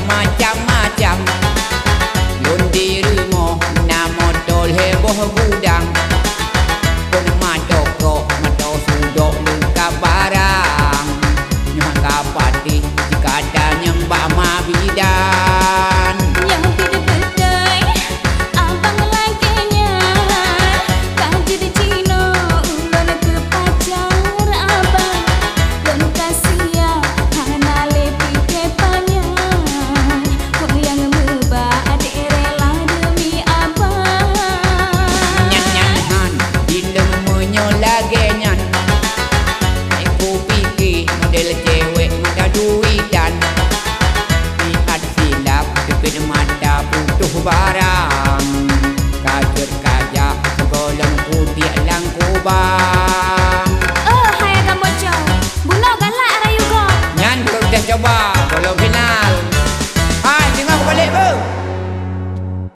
macam-macam. Lun di rumah nama tol heboh gudang. Pun madok madok sudok luka barang. Nyuhak kapati kadang mbak ma bidan. Yang tidak pedai abang lakinya kaji di Cina ulun ke pacar abang. Lun kasia hana lepi kepanya yang mebak adik rela demi abang. Nyan-nyan dilem menyolagenyan. Aku fikir model cewek mata duitan. Lihat silap depit mata butuh barang. Kajet kajak segolong putih langkubang. Oh hai agak bocor bunuh galak rayu kau. Nyan kau dah coba.